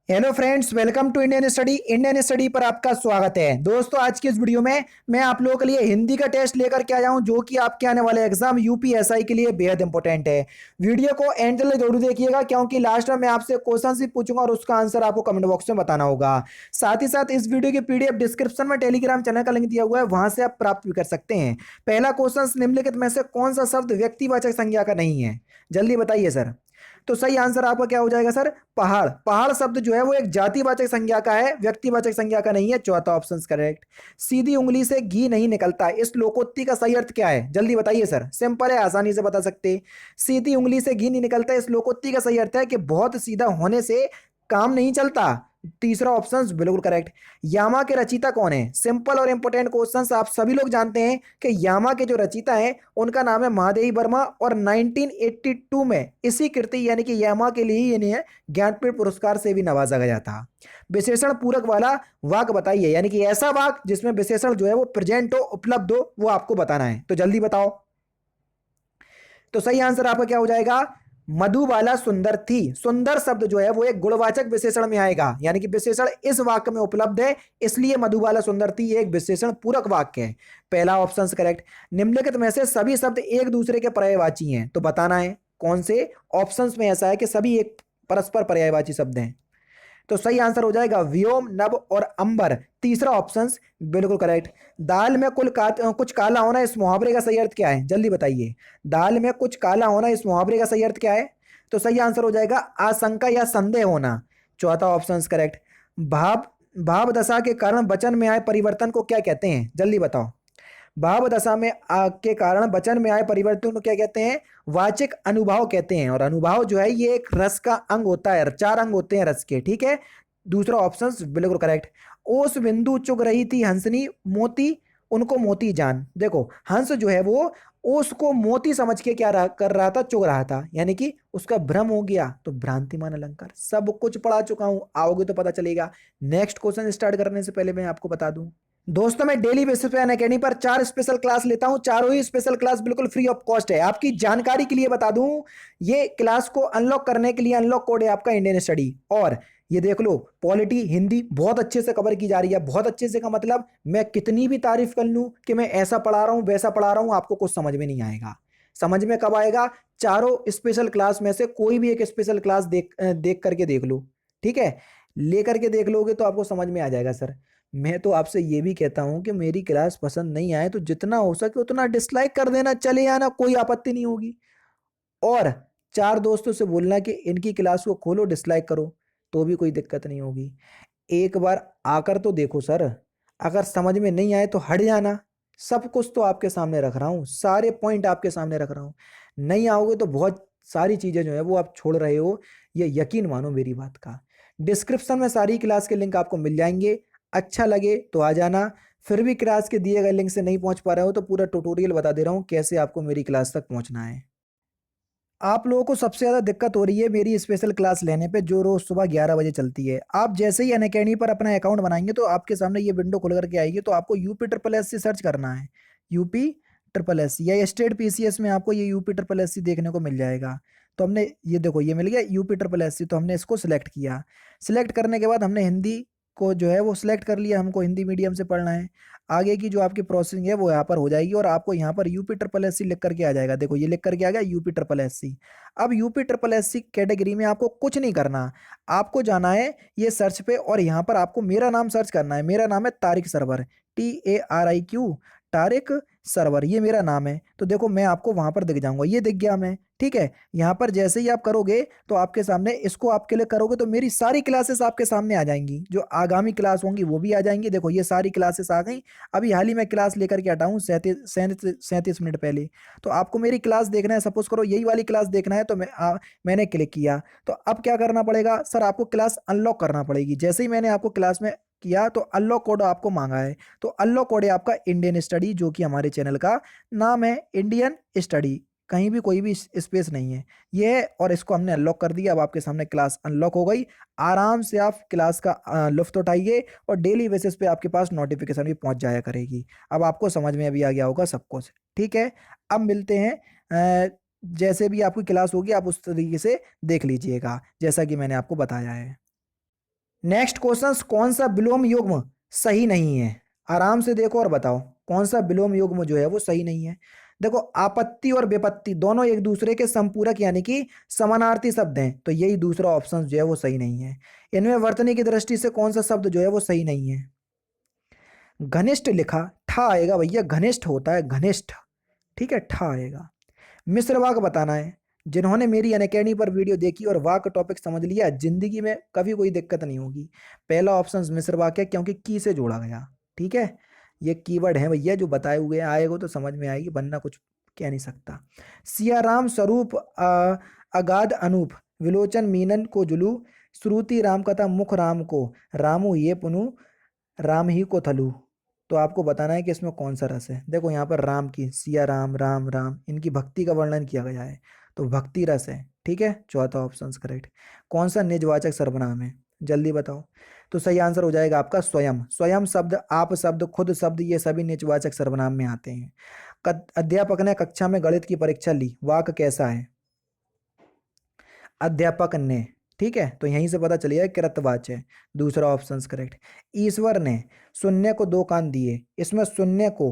Hello friends, welcome to Indian study पर आपका स्वागत है। दोस्तों, आज की इस वीडियो में मैं आप लोगों के लिए हिंदी का टेस्ट लेकर के आया हूं, जो कि आपके आने वाले एग्जाम यूपीएसआई के लिए बेहद इंपॉर्टेंट है। वीडियो को एंड तक जरूर देखिएगा, क्योंकि लास्ट में मैं आपसे क्वेश्चन भी पूछूंगा और उसका आंसर आपको कमेंट बॉक्स में बताना होगा। साथ ही साथ इस वीडियो की पीडीएफ डिस्क्रिप्शन में टेलीग्राम चैनल का लिंक दिया हुआ है, वहां से आप प्राप्त भी कर सकते हैं। पहला क्वेश्चन, निम्नलिखित में से कौन सा शब्द व्यक्तिवाचक संज्ञा का नहीं है? जल्दी बताइए सर। तो सही आंसर आपका क्या हो जाएगा सर? पहाड़। पहाड़ शब्द जो है वो एक जातिवाचक संज्ञा का है, व्यक्तिवाचक संज्ञा का नहीं है। चौथा ऑप्शन करेक्ट। सीधी उंगली से घी नहीं निकलता, इस लोकोक्ति का सही अर्थ क्या है? जल्दी बताइए सर, सिंपल है, आसानी से बता सकते हैं। सीधी उंगली से घी नहीं निकलता, इस लोकोक्ति का सही अर्थ है कि बहुत सीधा होने से काम नहीं चलता। तीसरा ऑप्शन बिल्कुल करेक्ट। यामा के रचयिता कौन है? सिंपल और इंपॉर्टेंट क्वेश्चन, आप सभी लोग जानते हैं कि यामा के जो रचयिता हैं उनका नाम है महादेवी वर्मा, और 1982 में इसी कृति यानी कि यामा के लिए ही इन्हें ज्ञानपीठ पुरस्कार से भी नवाजा गया था। विशेषण पूरक वाला वाक्य बताइए, यानी कि ऐसा वाक्य जिसमें विशेषण जो है वो प्रेजेंट हो, उपलब्ध हो, वो आपको बताना है। तो जल्दी बताओ। तो सही आंसर आपका क्या हो जाएगा? मधुबाला सुंदर थी। सुंदर शब्द जो है वो एक गुणवाचक विशेषण में आएगा, यानी कि विशेषण इस वाक्य में उपलब्ध है, इसलिए मधुबाला सुंदर थी एक विशेषण पूरक वाक्य है। पहला ऑप्शन करेक्ट। निम्नलिखित में से सभी शब्द एक दूसरे के पर्यायवाची हैं, तो बताना है कौन से ऑप्शंस में ऐसा है कि सभी एक परस्पर पर्यायवाची शब्द हैं। तो सही आंसर हो जाएगा व्योम, नभ और अंबर। तीसरा ऑप्शन बिल्कुल करेक्ट। दाल में कुछ काला होना, इस मुहावरे का सही अर्थ क्या है? जल्दी बताइए। दाल में कुछ काला होना, इस मुहावरे का सही अर्थ क्या है? तो सही आंसर हो जाएगा आशंका या संदेह होना। चौथा ऑप्शन करेक्ट। भाव भाव दशा के कारण वचन में आए परिवर्तन को क्या कहते हैं? जल्दी बताओ। भाव दशा में के कारण वचन में आए परिवर्तन को क्या कहते हैं? वाचिक अनुभाव कहते हैं। और अनुभाव जो है ये एक रस का अंग होता है, चार अंग होते हैं रस के, ठीक है। दूसरा ऑप्शन बिल्कुल करेक्ट। ओस बिंदु चुग रही थी हंसनी, मोती उनको मोती जान। देखो, हंस जो है वो ओस को मोती समझ के कर रहा था, चुग रहा था, यानी कि उसका भ्रम हो गया, तो भ्रांतिमान अलंकार। सब कुछ पढ़ा चुका हूं, आओगे तो पता चलेगा। नेक्स्ट क्वेश्चन स्टार्ट करने से पहले मैं आपको बता दूं, दोस्तों मैं डेली बेसिस पे अनअकैडमी पर 4 स्पेशल क्लास लेता हूं। चारों ही स्पेशल क्लास बिल्कुल फ्री ऑफ कॉस्ट है। आपकी जानकारी के लिए बता दूं, ये क्लास को अनलॉक करने के लिए अनलॉक कोड है आपका इंडियन स्टडी। और ये देख लो, पॉलिटी हिंदी बहुत अच्छे से कवर की जा रही है। बहुत अच्छे से का मतलब मैं कितनी भी तारीफ कर लूं कि मैं ऐसा पढ़ा रहा हूं वैसा पढ़ा रहा हूं, आपको कुछ समझ में नहीं आएगा। समझ में कब आएगा? चारों स्पेशल क्लास में से कोई भी एक स्पेशल क्लास देख करके देख लो, ठीक है। लेकर के देख लोगे तो आपको समझ में आ जाएगा सर। मैं तो आपसे ये भी कहता हूं कि मेरी क्लास पसंद नहीं आए तो जितना हो सके उतना डिसलाइक कर देना, चले आना, कोई आपत्ति नहीं होगी। और चार दोस्तों से बोलना कि इनकी क्लास को खोलो, डिसलाइक करो, तो भी कोई दिक्कत नहीं होगी। एक बार आकर तो देखो सर, अगर समझ में नहीं आए तो हट जाना। सब कुछ तो आपके सामने रख रहा हूँ, सारे पॉइंट आपके सामने रख रहा हूँ। नहीं आओगे तो बहुत सारी चीजें जो है वो आप छोड़ रहे हो, ये यकीन मानो मेरी बात का। डिस्क्रिप्शन में सारी क्लास के लिंक आपको मिल जाएंगे, अच्छा लगे तो आ जाना। फिर भी क्लास के दिए गए लिंक से नहीं पहुंच पा रहे हो तो पूरा ट्यूटोरियल बता दे रहा हूँ कैसे आपको मेरी क्लास तक पहुंचना है। आप लोगों को सबसे ज़्यादा दिक्कत हो रही है मेरी स्पेशल क्लास लेने पे, जो रोज़ सुबह 11 बजे चलती है। आप जैसे ही अनअकैडमी पर अपना अकाउंट बनाएंगे तो आपके सामने ये विंडो खुल करके आएगी, तो आपको UP triple S C search करना है। यूपी ट्रिपल एस सी या स्टेट पीसीएस में आपको ये यूपी ट्रिपल एस सी देखने को मिल जाएगा। तो हमने ये देखो, ये मिल गया यूपी ट्रिपल एस सी, तो हमने इसको सिलेक्ट किया। सिलेक्ट करने के बाद हमने हिंदी को जो है वो सिलेक्ट कर लिया, हमको हिंदी मीडियम से पढ़ना है। आगे की जो आपकी प्रोसेसिंग है वो यहाँ पर हो जाएगी, और आपको यहाँ पर यूपी ट्रिपल एस सी लिख करके आ जाएगा। देखो, ये लिख करके आ गया यूपी ट्रिपल एस सी। अब UP triple S C category में आपको कुछ नहीं करना, आपको जाना है ये सर्च पे, और यहाँ पर आपको मेरा नाम सर्च करना है। मेरा नाम है तारिक सरवर, TARIQ, तारिक सरवर, ये मेरा नाम है। तो देखो, मैं आपको वहां पर दिख जाऊंगा, ये दिख गया मैं, ठीक है। यहाँ पर जैसे ही आप करोगे तो आपके सामने इसको आप क्लिक करोगे तो मेरी सारी क्लासेस आपके सामने आ जाएंगी, जो आगामी क्लास होंगी वो भी आ जाएंगी। देखो, ये सारी क्लासेस आ गई। अभी हाल ही में क्लास लेकर के हटा हूँ 37 मिनट पहले। तो आपको मेरी क्लास देखना है, सपोज करो यही वाली क्लास देखना है, तो मैंने क्लिक किया। तो अब क्या करना पड़ेगा सर? आपको क्लास अनलॉक करना पड़ेगी। जैसे ही मैंने आपको क्लास में किया तो अनलॉक कोड आपको मांगा है, तो अनलॉक कोड है आपका इंडियन स्टडी, जो कि हमारे चैनल का नाम है इंडियन स्टडी। कहीं भी कोई भी स्पेस नहीं है ये है, और इसको हमने अनलॉक कर दिया। अब आपके सामने क्लास अनलॉक हो गई। आराम से आप क्लास का लुफ्त उठाइए, और डेली बेसिस पे आपके पास नोटिफिकेशन भी पहुंच जाया करेगी। अब आपको समझ में अभी आ गया होगा सब कुछ, ठीक है। अब मिलते हैं, जैसे भी आपकी क्लास होगी आप उस तरीके से देख लीजिएगा, जैसा कि मैंने आपको बताया है। नेक्स्ट क्वेश्चन, कौन सा विलोम युग्म सही नहीं है? आराम से देखो और बताओ कौन सा विलोम युग्म जो है वो सही नहीं है। देखो, आपत्ति और विपत्ति दोनों एक दूसरे के संपूरक यानी कि समानार्थी शब्द हैं, तो यही दूसरा ऑप्शन जो है वो सही नहीं है। इनमें वर्तनी की दृष्टि से कौन सा शब्द जो है वो सही नहीं है? घनिष्ठ लिखा, ठा आएगा भैया, घनिष्ठ होता है घनिष्ठ, ठीक है, ठा आएगा। मिश्र वाक बताना है। जिन्होंने मेरी अनअकैडमी पर वीडियो देखी और वाक टॉपिक समझ लिया, जिंदगी में कभी कोई दिक्कत नहीं होगी। पहला ऑप्शन मिश्र वाक है, क्योंकि की से जोड़ा गया, ठीक है। ये कीवर्ड है भैया जो बताए हुए हैं, आएगा तो समझ में आएगी, वरना कुछ कह नहीं सकता। सियाराम स्वरूप अगाध अनूप विलोचन मीनन को जुलू श्रुति राम कथा मुख राम को रामू ये पुनु राम ही को थलू। तो आपको बताना है कि इसमें कौन सा रस है। देखो यहाँ पर राम की, सिया राम राम राम, इनकी भक्ति का वर्णन किया गया है, तो भक्ति रस है, ठीक है, चौथा ऑप्शन करेक्ट। कौन सा निजवाचक सर्वनाम है, जल्दी बताओ। तो सही आंसर हो जाएगा आपका स्वयं। स्वयं शब्द, आप शब्द, खुद शब्द, ये सभी निजवाचक सर्वनाम में आते हैं। अध्यापक ने कक्षा में गणित की परीक्षा ली, वाक कैसा है? अध्यापक ने, ठीक है, तो यहीं से पता चलिए कृतवाच्य है, दूसरा ऑप्शन करेक्ट। ईश्वर ने शून्य को दो कान दिए, इसमें शून्य को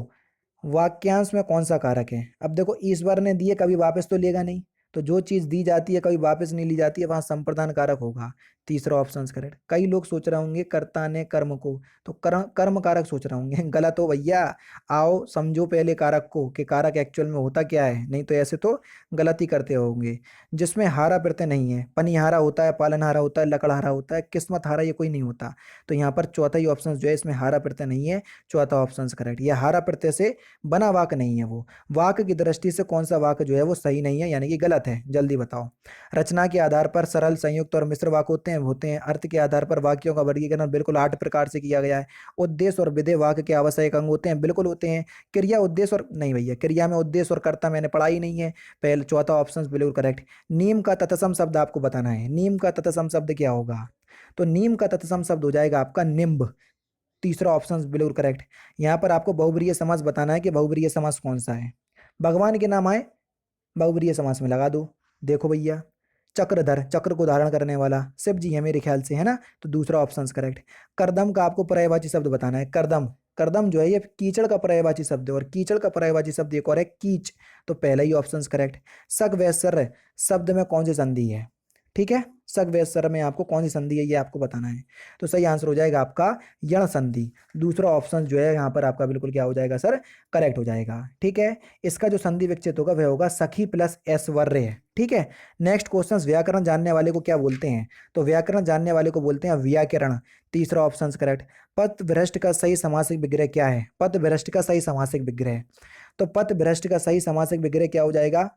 वाक्यांश में कौन सा कारक है? अब देखो, ईश्वर ने दिए, कभी वापस तो लेगा नहीं, तो जो चीज दी जाती है कभी वापस नहीं ली जाती है, वहां संप्रदान कारक होगा, तीसरा ऑप्शन करेक्ट। कई लोग सोच रहे होंगे कर्ता ने कर्म को, तो कर्म कारक सोच रहे होंगे, गलत हो भैया। आओ समझो पहले कारक को कि कारक एक्चुअल में होता क्या है, नहीं तो ऐसे तो गलती करते होंगे। जिसमें हारा प्रत्यय नहीं है, पनिहारा होता है, पालनहारा होता है, लकड़हारा होता है, किस्मत हारा ये कोई नहीं होता। तो यहाँ पर चौथा ही ऑप्शन जो है इसमें हारा प्रत्यय नहीं है, चौथा ऑप्शन करेक्ट। यह हारा प्रत्यय से बना वाक नहीं है, वो वाक की दृष्टि से कौन सा वाक जो है वो सही नहीं है, यानी कि गलत है, जल्दी बताओ। रचना के आधार पर सरल, संयुक्त और मिश्र वाक होते हैं। अर्थ के आधार पर वाक्यों का वर्गीकरण बिल्कुल 8 प्रकार से किया गया है। उद्देश्य और विधेय वाक्य के आवश्यक अंग होते हैं, बिल्कुल होते हैं। क्रिया, उद्देश्य और नहीं भैया, क्रिया में उद्देश्य और कर्ता मैंने पढ़ा ही नहीं है, पहले चौथा ऑप्शन बिल्कुल करेक्ट। नीम का तत्सम शब्द आपको बताना है, नीम का तत्सम शब्द क्या होगा? तो नीम का तत्सम शब्द हो जाएगा आपका निम्ब, तीसरा ऑप्शन बिल्कुल करेक्ट। यहाँ पर आपको बहुब्रीहि समास बताना है कि बहुब्रीहि समास कौन सा है। भगवान के नाम आए, बहुब्रीहि समास में लगा दो। देखो भैया, चक्रधर, चक्र को धारण करने वाला शिव जी है मेरे ख्याल से, है ना, तो दूसरा ऑप्शन करेक्ट। करदम का आपको पर्यायवाची शब्द बताना है, करदम, करदम जो है ये कीचड़ का पर्यायवाची शब्द है, और कीचड़ का पर्यायवाची शब्द एक और है कीच, तो पहला ही ऑप्शन करेक्ट। सग वैसर शब्द में कौन सी संधि है, ठीक है, सग वैसर में आपको कौन सी संधि है ये आपको बताना है। तो सही आंसर हो जाएगा आपका यण संधि, दूसरा ऑप्शन जो है यहाँ पर आपका बिल्कुल क्या हो जाएगा सर, करेक्ट हो जाएगा, ठीक है। इसका जो संधि विकसित होगा वह होगा सखी प्लस ऐश्वर्य, ठीक है। नेक्स्ट क्वेश्चन, व्याकरण जानने वाले को क्या बोलते हैं? तो व्याकरण जानने वाले को बोलते हैं व्याकरण, तीसरा ऑप्शन करेक्ट। पथ भ्रष्ट का सही समासिक विग्रह क्या है? पथ भ्रष्ट का सही समासिक विग्रह, तो पथ भ्रष्ट का सही समासिक विग्रह क्या हो जाएगा?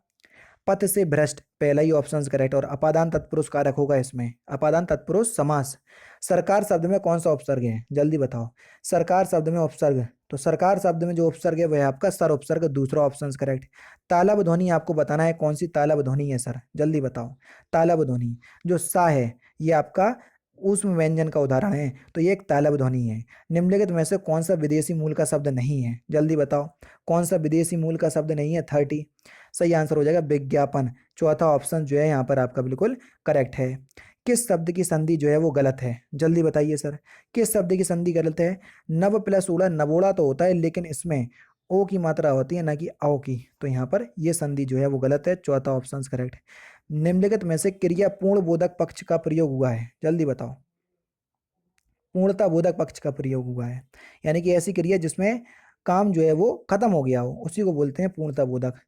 पथ से भ्रष्ट, पहला ही ऑप्शन करेक्ट। और अपादान तत्पुरुष कारक होगा इसमें, अपादान तत्पुरुष समास। सरकार शब्द में कौन सा उपसर्ग है, जल्दी बताओ। सरकार शब्द में उपसर्ग, तो सरकार शब्द में जो उपसर्ग है वह है आपका सर उपसर्ग, दूसरा ऑप्शन करेक्ट। तालब ध्वनि आपको बताना है कौन सी तालब ध्वनि है सर, जल्दी बताओ। तालब ध्वनि जो सा है ये आपका ऊष्म व्यंजन का उदाहरण है, तो ये एक तालब ध्वनि है। निम्नलिखित में से कौन सा विदेशी मूल का शब्द नहीं है, जल्दी बताओ। कौन सा विदेशी मूल का शब्द नहीं है? 30, सही आंसर हो जाएगा विज्ञापन, चौथा ऑप्शन जो है यहाँ पर आपका बिल्कुल करेक्ट है। किस शब्द की संधि जो है वो गलत है, जल्दी बताइए सर, किस शब्द की संधि गलत है? नव प्लस ओड़ा, नवोड़ा तो होता है लेकिन इसमें ओ की मात्रा होती है ना कि औ की, तो यहाँ पर ये संधि जो है वो गलत है, चौथा ऑप्शन करेक्ट। निम्नलिखित में से क्रिया पूर्ण बोधक पक्ष का प्रयोग हुआ है, जल्दी बताओ। पूर्णता बोधक पक्ष का प्रयोग हुआ है, यानी कि ऐसी क्रिया जिसमें काम जो है वो खत्म हो गया हो, उसी को बोलते हैं पूर्णता बोधक।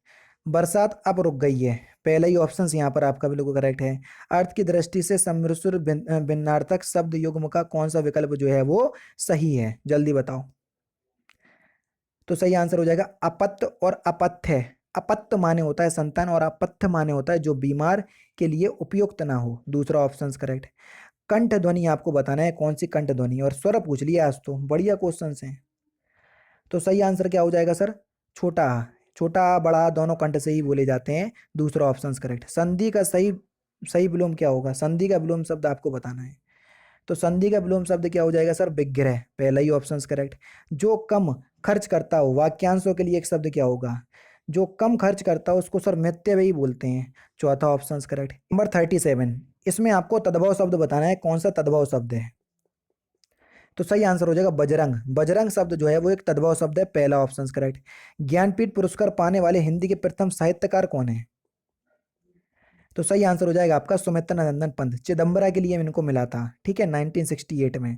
बरसात अब रुक गई है, पहला ही ऑप्शन यहाँ पर आपका बिल्कुल करेक्ट है। अर्थ की दृष्टि से सम्मिश्र भिन्नार्थक शब्द युग्म का कौन सा विकल्प जो है वो सही है, जल्दी बताओ। तो सही आंसर हो जाएगा अपत्य और अपथ्य। अपत्य माने होता है संतान, और अपथ्य माने होता है जो बीमार के लिए उपयुक्त ना हो, दूसरा ऑप्शन करेक्ट। कंठ ध्वनि आपको बताना है कौन सी कंठ ध्वनि, और स्वर पूछ लिया आज तो, बढ़िया क्वेश्चन हैं। तो सही आंसर क्या हो जाएगा सर? छोटा आ, छोटा आ बड़ा आ दोनों कंठ से ही बोले जाते हैं, दूसरा ऑप्शन करेक्ट। संधि का सही सही विलोम क्या होगा? संधि का विलोम शब्द आपको बताना है, तो संधि का विलोम शब्द क्या हो जाएगा सर? विग्रह, पहला ही ऑप्शन करेक्ट। जो कम खर्च करता हो, वाक्यांशों के लिए एक शब्द क्या होगा? जो कम खर्च करता हो उसको सर मितव्ययी बोलते हैं, चौथा ऑप्शन करेक्ट। नंबर 37, इसमें आपको तद्भव शब्द बताना है, कौन सा तद्भव शब्द है? तो सही आंसर हो जाएगा बजरंग। बजरंग शब्द जो है वो एक तद्भव शब्द है, पहला ऑप्शन करेक्ट। ज्ञानपीठ पुरस्कार पाने वाले हिंदी के प्रथम साहित्यकार कौन है? तो सही आंसर हो जाएगा आपका सुमित्रा नंदन पंत। चिदम्बरा के लिए इनको मिला था, ठीक है, 1968 में।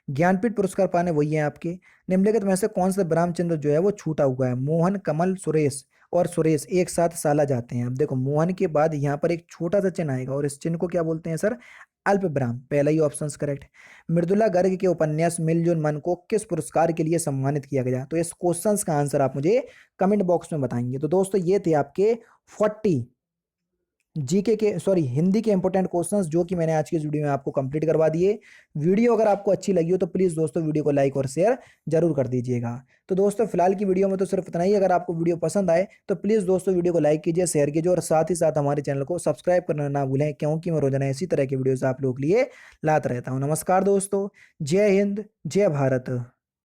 ज्ञानपीठ पुरस्कार पाने वही है आपके। निम्नलिखित में से कौन सा ब्रह्मचंद्र जो है वो छूटा हुआ है? मोहन, कमल, सुरेश और सुरेश एक साथ साला जाते हैं। अब देखो मोहन के बाद यहाँ पर एक छोटा सा चिन्ह आएगा और इस चिन्ह को क्या बोलते हैं सर? अल्प विराम। पहला ही ऑप्शन करेक्ट। मृदुला गर्ग के उपन्यास मिलजुल मन को किस पुरस्कार के लिए सम्मानित किया गया? तो इस क्वेश्चन का आंसर आप मुझे कमेंट बॉक्स में बताएंगे। तो दोस्तों ये थे आपके 40 जीके के सॉरी हिंदी के इंपॉर्टेंट क्वेश्चंस जो कि मैंने आज की इस वीडियो में आपको कंप्लीट करवा दिए। वीडियो अगर आपको अच्छी लगी हो तो प्लीज़ दोस्तों वीडियो को लाइक और शेयर जरूर कर दीजिएगा। तो दोस्तों फिलहाल की वीडियो में तो सिर्फ इतना ही। अगर आपको वीडियो पसंद आए तो प्लीज़ दोस्तों वीडियो को लाइक कीजिए, शेयर कीजिए और साथ ही साथ हमारे चैनल को सब्सक्राइब करना ना भूलें, क्योंकि मैं रोजाना इसी तरह की वीडियोज़ आप लोगों के लिए लाता रहता हूँ। नमस्कार दोस्तों, जय हिंद, जय भारत।